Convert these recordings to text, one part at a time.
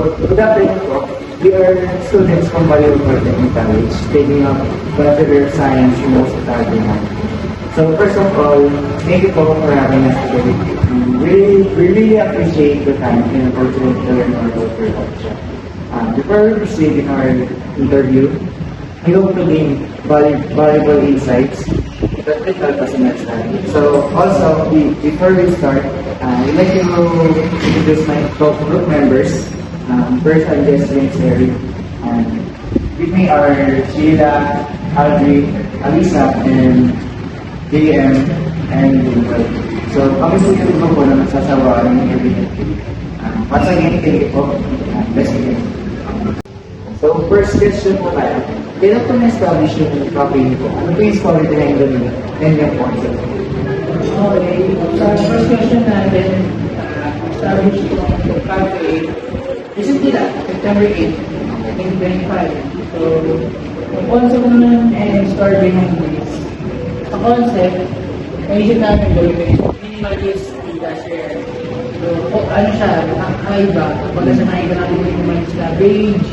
good afternoon po. We are students from Bayo Polytechnic College, taking up Bachelor of Science in Hospitality. So first of all, thank you po for having us today. We really appreciate the time and opportunity to learn more about your culture. Before we proceed in our interview, we hope to gain valuable insights that will help us in our study. So also, before we start, I'd like to introduce my group members. First, I'm just Vince Harry. With me are Sheila, Audrey, Alisa, and JM, and Dimple. So, kami sa yung grupo na nagsasawaan ng everyday. Once again, thank you po. Let's begin. So, first question po tayo. Kailan po na-establish yung company po? Ano po yung story behind the Nanyang concept? Okay. So, first question natin, established itong cafe recently lang, September 8, 2025. So, yung concept naman and story behind this. Sa concept, naisip namin gawin minimalist share. So, ano siya, nakakaiba. Kapag sa nakaiba natin yung minimalist na beige,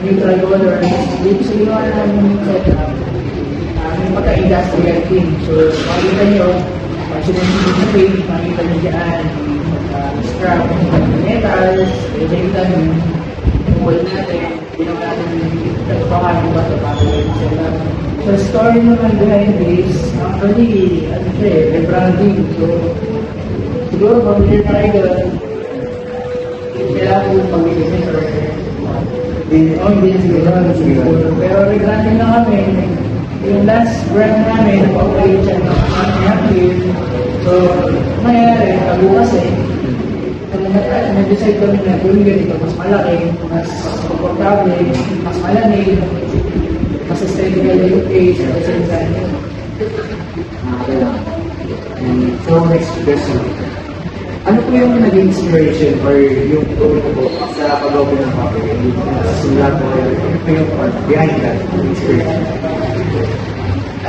neutral colors, dito sa ginawa namin yung setup, may pagka-industrial theme. So, makikita nyo, sinunod sa page, makikita nyo dyan, scrap, metals, nakikita nyo, yung wall natin, ginawa natin yung pakain ba ito para yung setup. So, story naman behind this, actually, ano siya eh, rebranding. So, siguro, familiar na kayo doon, kailangan ko mag-business or hindi siguro. Pero rebranding na kami, yung last brand namin, nag-operate siya ng Happy. So, nangyayari, kabukas eh, nag-decide kami na gawin ganito, mas malaki, mas komportable, mas malamig, mas aesthetical yung page, at the same time. So, next question. Ano po yung naging inspiration or yung goal po sa pag-open ng coffee? Simulat po yung behind that inspiration?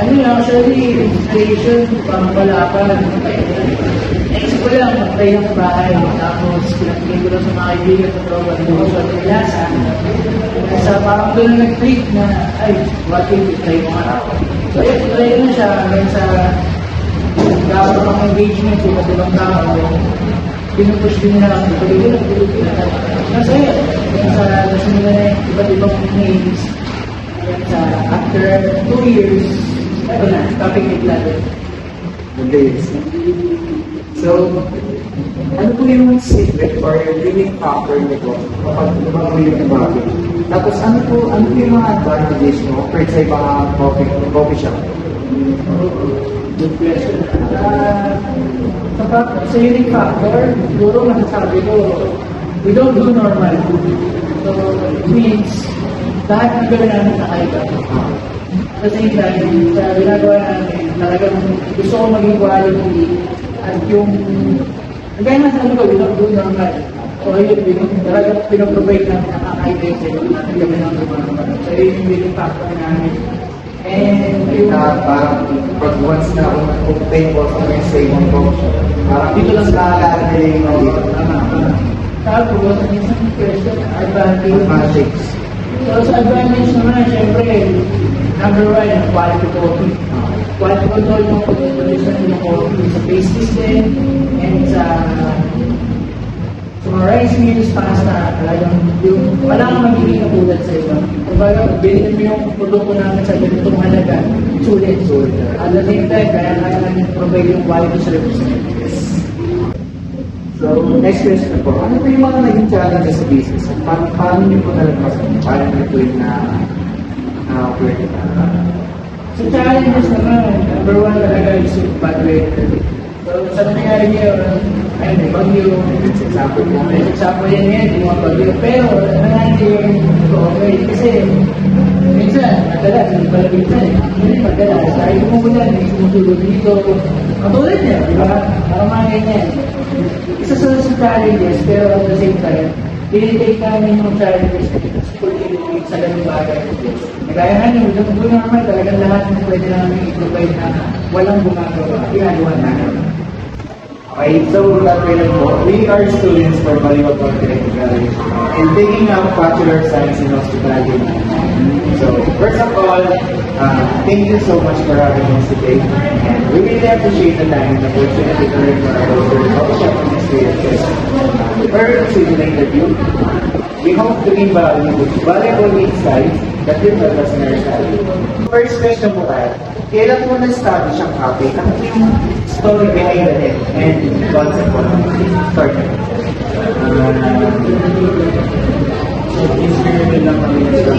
Ano lang, actually, inspiration, pangpalapan. Naisip ko lang, magtay ng bahay. Tapos, pinagpilin ko lang sa mga kaibigan sa tropa. Hindi ko sa pinasa. Sa parang doon nag-click na, ay, what if try mo nga ako. So, try ko na siya hanggang sa dapat pang engagement sa iba't ibang tao. Pinupush din nila ang tuloy-tuloy. Masaya. Sa nasunod na iba't ibang names. After 2 years, ito na, topic it natin. Okay. So, ano po yung secret or winning factor nito kapag lumagawin yung bagay? Tapos ano po yung mga advantages mo for sa ibang coffee shop? Good question. Sa unique factor, siguro masasabi ko, we don't do normal. So, it means, lahat ng gawin namin nakaiba. At the same time, sa ginagawa namin, talagang gusto ko maging quality at yung kaya nga sabi ko, we don't do normal. So, yun, talagang pinaprovide namin nakakaiba yung sa'yo natin gawin ng gumagawa. So, yun yung unique factor namin. And yung Parang pag once na ako mag-obtain ko sa mga saving ko, parang dito lang sa nakakagaling mo dito. tapos, ang isang question, advantage. So, sa advantage naman, syempre, number one, quality coffee. Quality control ng production ng coffee sa base system and sa mga rice mills, pasta, talagang yung walang magiging katulad sa iba. Kumbaga, bilhin mo yung produkto namin sa ganitong halaga, sulit. At the same time, kaya namin provide yung quality service. So, next question po. Ano po yung mga naging challenges sa business? Paano niyo po nalagpasan? Paano niyo po yung na-operate? So, challenges naman, number one talaga is yung bad weather. So, sa nangyayari ngayon, ayun, may bagyo. Example yan ngayon, yung mga bagyo. Pero, nangyayari yung okay. Kasi, minsan, madalas, hindi pala minsan. Hindi madalas. Dahil umuulan, may sumusulog dito. Matulad niya, di ba? Parang mga ganyan. Isa sa challenges, pero at the same time, pinitake namin yung challenges sa ganung bagay. Kaya nga nyo, ito naman talagang lahat ng pwede namin i-provide na walang gumagawa. Ginagawa namin. Okay, so that way lang po. We are students for Baliwag Polytechnic College and taking up Bachelor of Science in Hospitality. So, first of all, thank you so much for having us today. And we really appreciate the time and the opportunity to learn more about your coffee experiences. Before proceeding the interview, we hope to give valuable insights that will help us in our study. First question po tayo, kailan po na-study siyang cafe? Ano po yung story behind it and concept po ng start? So, inspired lang kami sa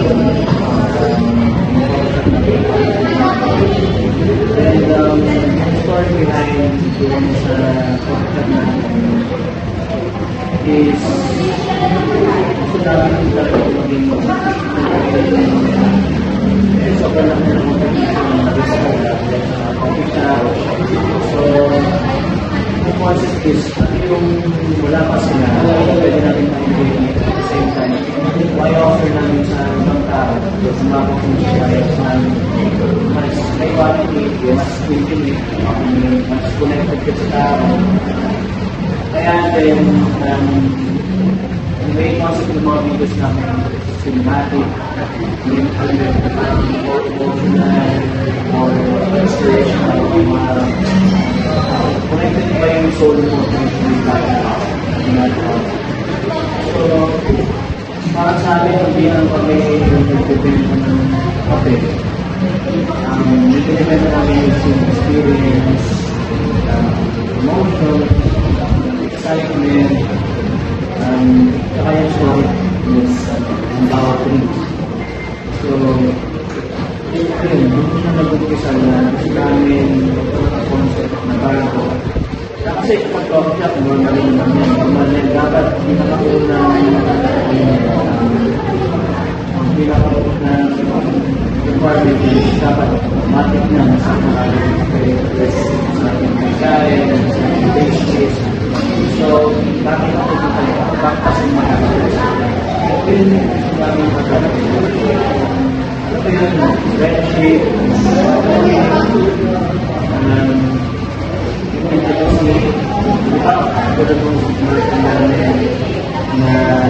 and the story behind doon sa podcast natin is gusto namin talaga maging sobrang lang na coffee shop. So, the concept is yung wala pa sila, pwede natin na-engage at the same time. Why offer namin sa ibang tao sa mga consumer na mas may quality, mas intimate, mas connected ka sa tao. Kaya din, yung main concept ng mga videos namin cinematic, yung more emotional, more inspirational, connected ba yung soul mo yung tayo. So, para sa amin, hindi lang kami yung nagdepende ng kape. Nagdepende namin yung experience, emotion, excitement, saka yung story is ang bawat rin. So, yun na nag-umpisa na gusto namin concept na bago. Kasi kung coffee shop, normal naman yan. Normal yan. Dapat pinakauna ang pinakauna requirement is dapat matik na sa maraming sa ating pagkain, sa ating dishes. So, bakit ako dito bakit kasi maraming yun yung maraming pagkain. Ano pa yun? Friendship,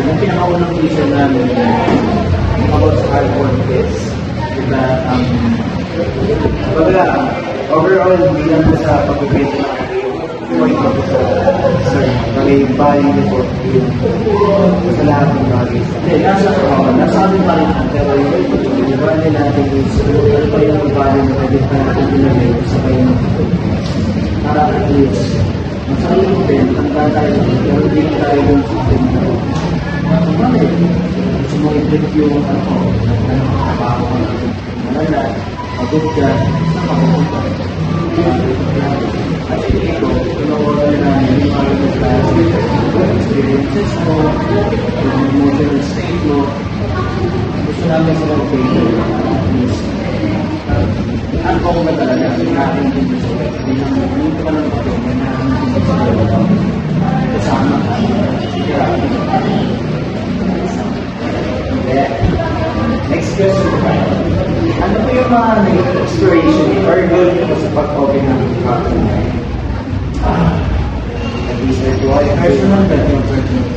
yung pinakaunang vision namin about sa hard work is diba, overall, bilang po sa pag-ibig point ko sa sir, may value po sa lahat ng bagay. hindi, nasa amin pa rin pero yung value natin is ano pa yung value na pwede pa natin pinagay sa kayo para at least masarili din ang tayo pero hindi tayo yung system na bakit? Gusto mo i-flip yung trabaho malala, pagod ka, nakapunta at ito, pinawala namin yung mga experiences mo, yung emotional state mo. Gusto namin sa mag-fail at least uncommon na talaga yung aking industry. Hindi ko lang ito yung aking industry kasama ka. Next question po tayo. Ano po yung mga naging inspiration or goal po sa pag-open ng coffee? Nag-research po kayo. Personal that yung personal.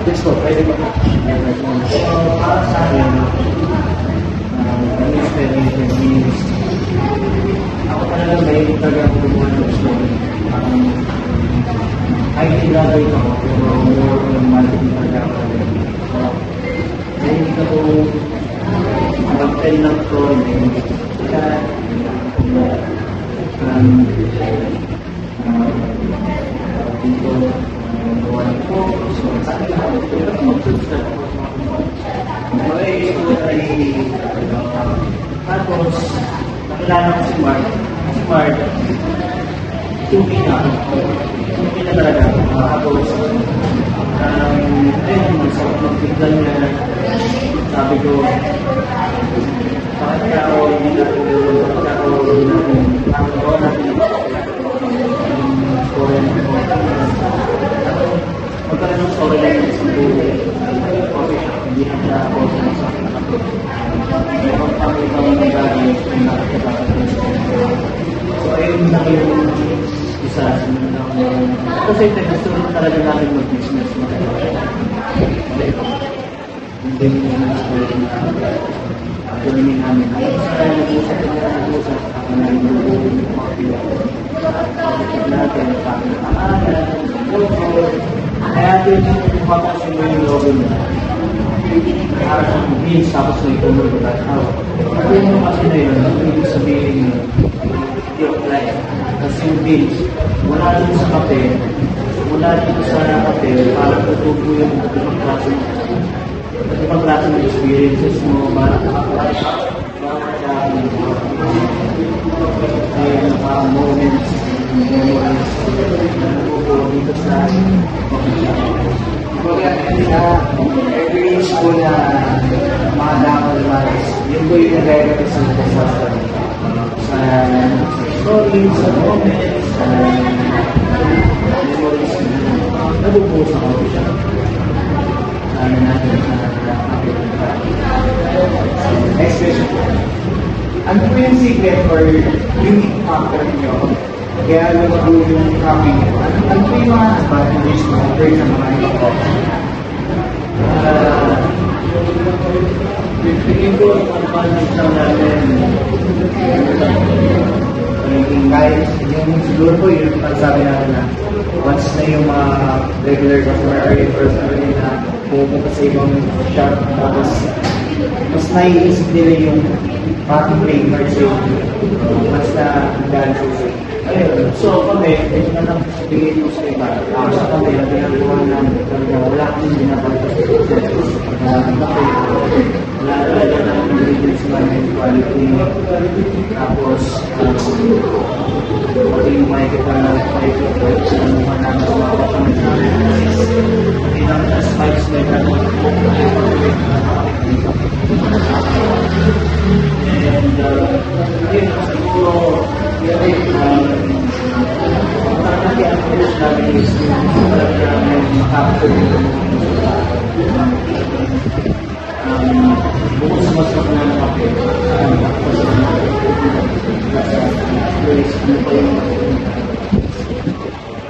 Yes po, pwede ba? So, para sa akin, ang experience is, ako talaga may talaga ako gumawa ng story. Kahit ilagay ako, pero more on marketing talaga ako. So, nahilig ako mag-tell ng story. Kaya, dito, gawa ko. So, sa akin ako, pero mag-subscribe ako. Tapos, nakilala ko si Mark. Si Mark, tubi na. Tubi na talaga. Tapos, ayun, mag-tignan niya. Sabi ko, bakit ako hindi natin magkaroon ng story lang yung isang buhay. Okay, hindi na siya ako sa isang may pagpapit ang nagagawin na nakakita. So, ayun lang yung sa sunod ng kasi gusto rin talaga namin mag-business. Hindi mo na gawin namin. Kaya nag-usap ako na yung natin, pang-amalan, logo. Kaya din yung makasin mo yung logo na para sa bills tapos may tumulog at how. At yung kasi na yun, ibig sabihin yung life. Kasi yung bills, mula dito sa kape, para tutubo yung ibang klase ng experiences mo, para moments, memories, na nabubuo dito sa every school na mga dapat lives, yun po yung nag-represent ko sa stories, sa moments, sa memories na nabubuo sa coffee shop. Sana natin next question. Ano po yung secret or unique factor niyo? Kaya lumago yung coffee. Ano po yung mga advantages mo compared sa mga ibang coffee? Tingin ko ang advantage lang natin Guys, yung siguro po yung pagsabi natin na once na yung mga regular customer or yung personal na pupunta sa ibang shop, tapos mas naiisip nila yung pati flavors yung mas na dahil sa ayun. So kami, medyo na lang sabihin mo sa iba. Sa kami, ang ginagawa namin, wala kami binabantas sa process. Wala talaga ng ingredients namin, quality. Tapos, pati yung makikita na sa mga namin sa mga kapamit namin. Hindi namin na spikes na yung and yun, siguro ang approach namin is talaga namin makapagod bukod sa masarap na ng kape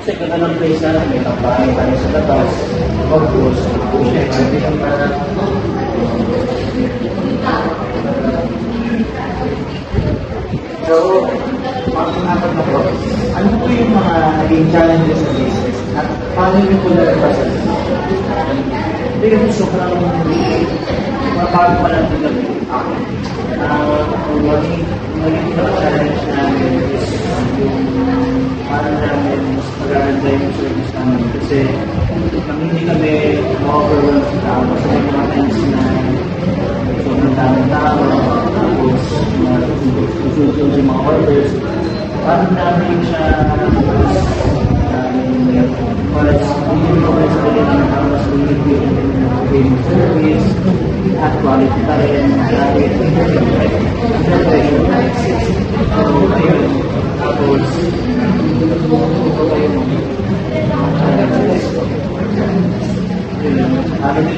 kasi kagalang place na may kapain tayo sa labas focus So, makakapag na po, ano po yung mga naging challenges sa business? At paano nyo po na-represent? hindi kasi sobrang mabago pa lang din maging challenge namin is yung parang namin mas magaganda yung service namin kasi hindi kami ma-overwhelm sa tao kasi may mga times na sobrang daming tao tapos susunod yung mga orders parang namin siya hindi ko rin sa kanya na mas yung service at quality pa rin kahit so ayun tapos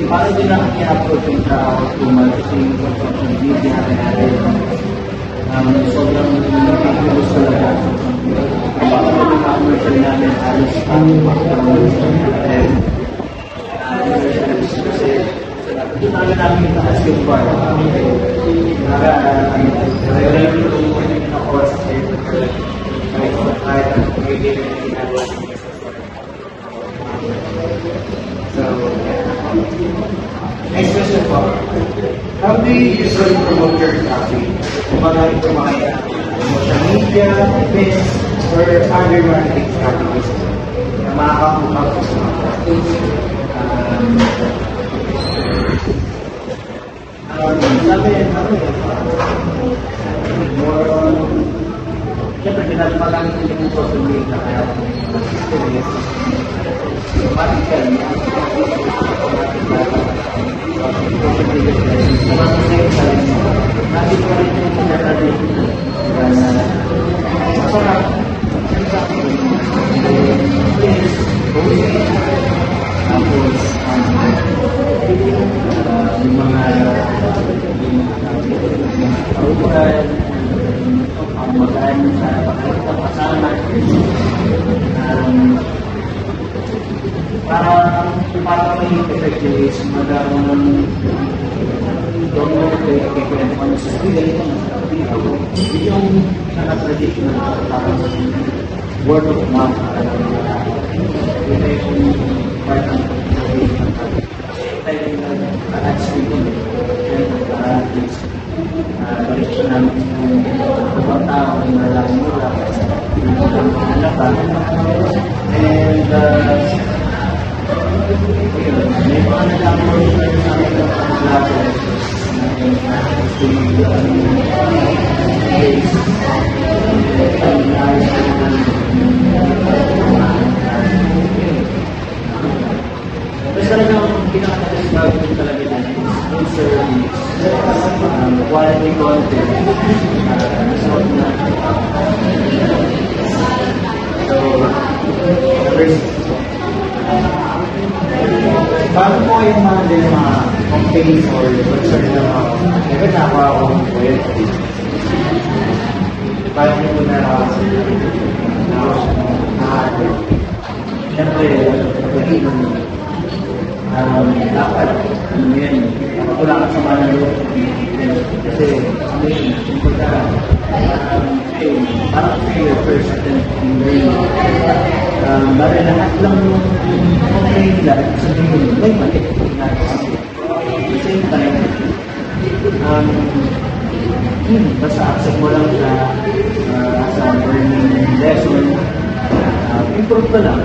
parang din lang i-approach yung customer kasi yung construction media natin sobrang nagkikilos talaga baka mag-commercial namin halos kasi ito talaga namin itaas yung bar nare-review yung na-course kahit may game na ginagawa So, next question po. How do you usually promote your coffee? Kumbaga ito mga social media, events, or other marketing strategies na makakakuha po sa mga coffee? more on siyempre pinagpagamit yung social media kaya practical natin pa rin yung pinag-tradition masarap tapos yung mga kaupuan ang magaan sa pagkakasama para may effective is magkaroon ng dominant equivalent kung sa student yung naka-traditional parang word of mouth ito yung part ng tayo yung attachment ko at least balik namin yung ibang tao ay maraming mula and may mga nagkakaroon na rin namin ng classes Mas talagang pinaka-describe ko talaga dyan is food service, quality content, result na. So, first, bago po yung mga campaigns or concern na mga nakakuha ko ng point, bago po na siyempre, dapat yan, wala ka sa manalo kasi parang failure first attempt in learning. Bari lahat lang yung complain lang sabihin, may mali na at the same time basta accept mo lang sa learning lesson, improve ka lang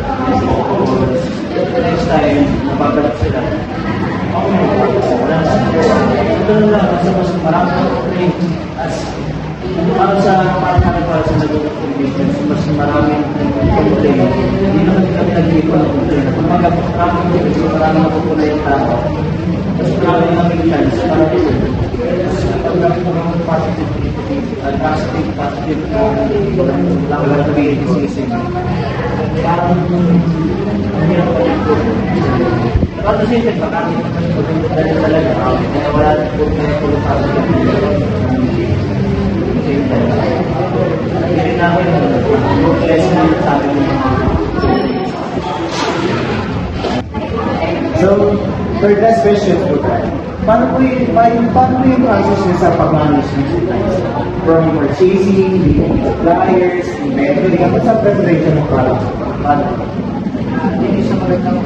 next time mababalik sila ito lang kasi mas marami ng complaint as para sa nag-communications mas maraming complaint hindi naman kami nag-ipo ng complaint kung marami napupula yung tao mas marami namin chance para dito pag napupunang positive at positive lang lang sabihin isisig parang hirap pa dito Pero kasi ito, marami dahil talaga kaya wala na po na tulong sa akin hindi namin lesson sa akin So, for that question po tayo, paano po yung process niya sa pag-manage ng supplies? From purchasing, the suppliers, inventory, at sa preparation ng product? Paano? Hindi siya magandang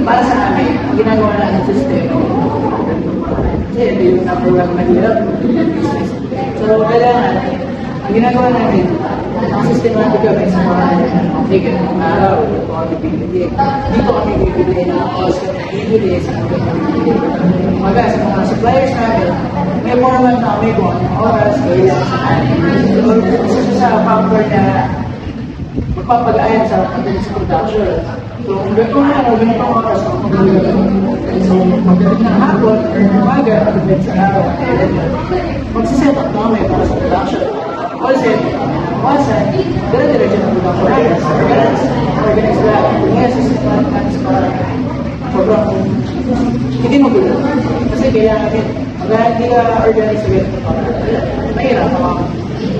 para sa amin, ang ginagawa na ng system, kasi ito yung number one mahirap business. So, kailangan, ang ginagawa namin, ang systematic kami sa mga sige, araw, ito kami bibili. Dito kami bibili ng cost kami bibili sa kami. Umaga, sa mga suppliers namin, may format na kami kung anong oras, kaya sa isa sa factor na magpapag-ayan sa continuous production. So, kung ganitong oras, so, magdating ng hapon, or umaga, pagdating sa araw, magsiset up na kami para sa production. Also, dire-diretso ng production. Organize lang. Ngayon, sa para sobrang hindi magulo. Kasi kaya natin, hindi ka organize agad mahirap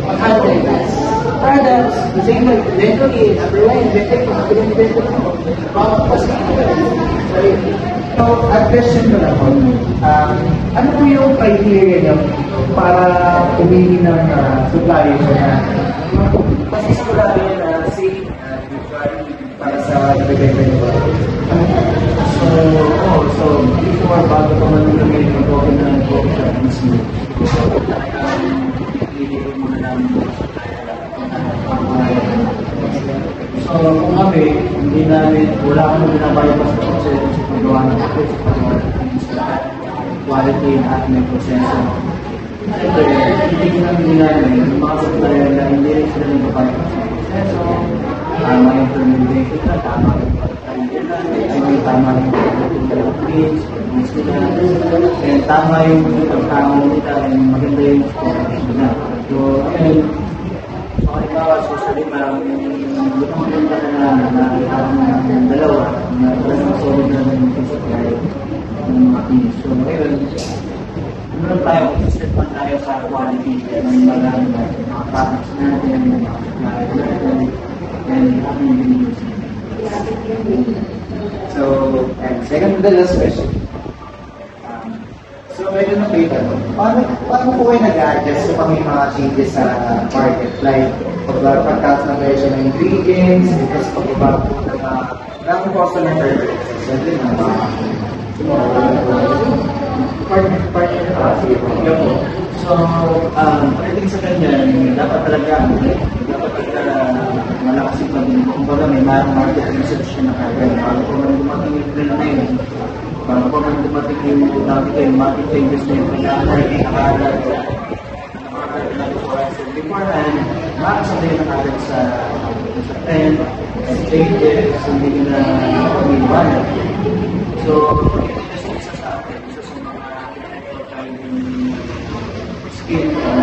mag-handle products, the same way, inventory, number one, inventory, kung nagulang inventory mo, makakapos ka ito. So, at question ko lang po, ano po yung criteria niyo para pumili ng suppliers na Kasi sigurado yan na safe and quality para sa ibibenta nyo. So before, bago pa man nilagay yung coffee na ng coffee shop mismo, hindi ko muna namin so kung kami, hindi namin, wala kami binabayabas na proseso sa paggawa ng coffee, sa paggawa ng quality at may proseso. Siyempre, hindi namin yung mga supplier na hindi rin sila nagpapayabas ng proseso, tama yung termination na, tama yung tama yung page, and tama yung pagkama nila, and maganda yung score nila. So, ayun, halimbawa, susunod parang yung parang dalawa, na parang solid na yung supply ng mga pinis. So, ayun, meron tayo, consistent pa tayo sa quality ng mga products natin, ng mga suppliers natin, and aking binibigyan. So, and second to the last question. So, medyo nakita no? Paano po kayo nag-adjust sa may mga changes sa market? Like, pagtaas ng presyo ng ingredients, because pagbabago po ng mga customer preferences. So, din ang mga So, pagdating sa kanya, dapat talaga malakas yung pagdating. Kumbaga may market research siya na kagaya. Bago po man dumating yung trend na yun, bago po man dumating yung market changes na yung nakakalat. So, beforehand, makakasabay na kagad sa trend, sa changes, hindi nyo na pag-iwanan. So, isa sa atin, isa sa mga skill or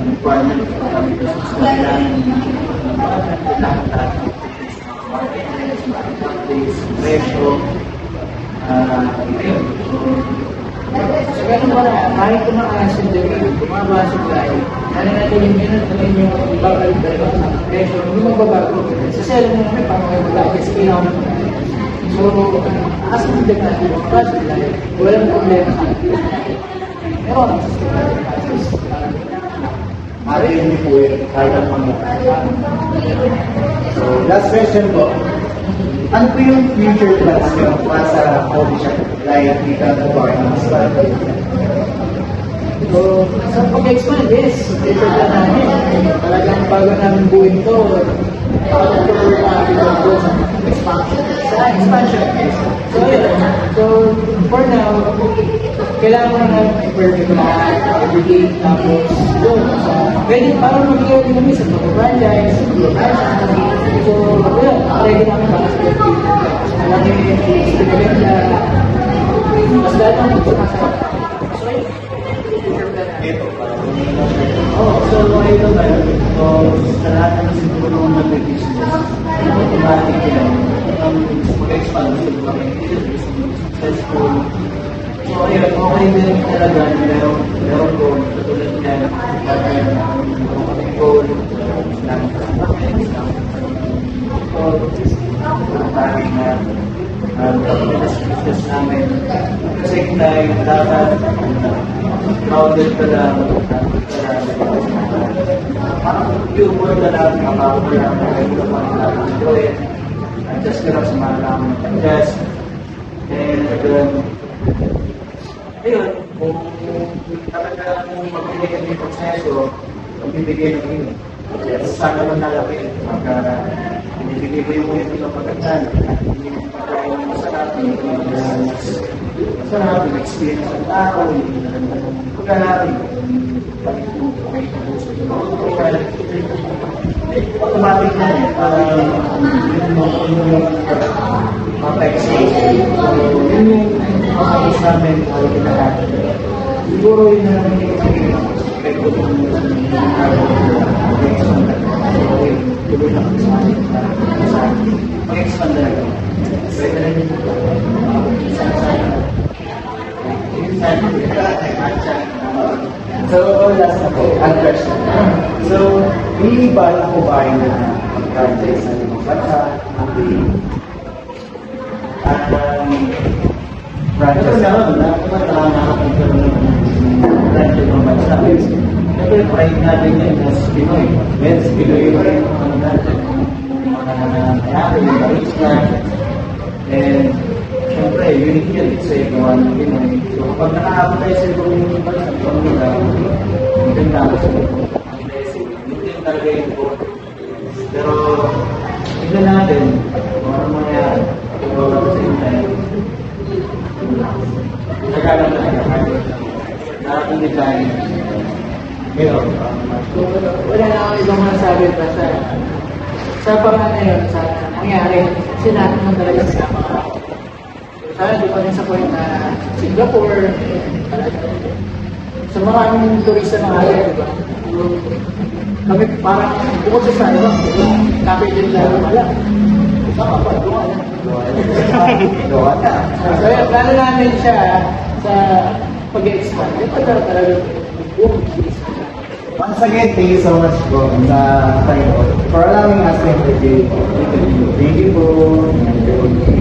requirement for kami kasi sa kailangan lahat marketplace, presyo, ayun. So, ganun ba na, kahit kumakasin din, bumaba supply, ano natin yung natin yung babalik talaga sa presyo, hindi magbabago. Sa sell mo naman, pang-magbabago, kasi kailangan mo. So, asin din natin yung supply, walang problema sa atin. Meron ang system. atin hindi po yun kahit ang mga. So, last question po. Ano po yung future plans nyo para sa coffee shop? Like, dito na po ang mas So, sa pag-expand, yes, future plan namin. Talagang bago namin buuin to, pag-tuloy namin ito sa expansion. Sa expansion, yes. So, yun. So, for now, kailangan mo na i-perfect lahat, everyday, tapos, yun. So, pwede parang mag-iwan din kami sa franchise, so, yun, ready namin para sa birthday. Malaki pinaganda, mas dahil namin sa kasama. So, yun. So ito tayo. So, sa lahat ng siguro ng mag-business, automatic yun. Mag-expand siguro kami. Successful. So, ayun, okay din talaga. Meron goal. Katulad niya, may goal. Parang na business namin. Kasi tayo dapat powder ka lang, yung word na lang, makakuha lang na kayo na pang gawin. Adjust ka lang sa mga naman adjust. And ayun, kung talaga kung magbibigay ng proseso, magbibigay ng yun. Sana man nalapin, ibibigay mo yung ito ng pagkatan, hindi mo pagkain ng masarap, masarap, yung experience ng tao, yung naganda ng pagkain, automatic na yun, yung context. Yun yung makakas namin ang kinakain. Siguro yun na yung epekto ng tuloy lang sa mag-expand talaga. Pwede rin So, last na po, ang question. So, may iba na po ba yung franchise na ibang bansa? Franchise na nakakapagkaroon ng franchise ng bansa. Siyempre, pride natin yun as Pinoy. Yes, Pinoy pa rin ang natin. Mayari, yung barista. And, siyempre, unique yun. It's a gawa ng Pinoy. So, kapag nakakapagay sa ibang bansa, kung nila, hindi na ako sa ibang hindi talaga yung goal. Pero, tignan natin kung ano mangyari. Kung ano sa inyo, nagkalang talaga. Nakating design. Meron. Wala na akong ibang masasabi pa sa pangalan na yun, sa nangyari, kasi natin naman talaga sa mga sana di pa rin sa point na Singapore, sa maraming turista na kaya, di ba? Kami parang bukod sa sana, kapit din lalo pala. Saka pa, gawa na. Gawa na. So yun, plano namin siya sa pag-expand. Ito talaga yung Ang again, thank you so much po sa time po for allowing us to interview. Thank you po.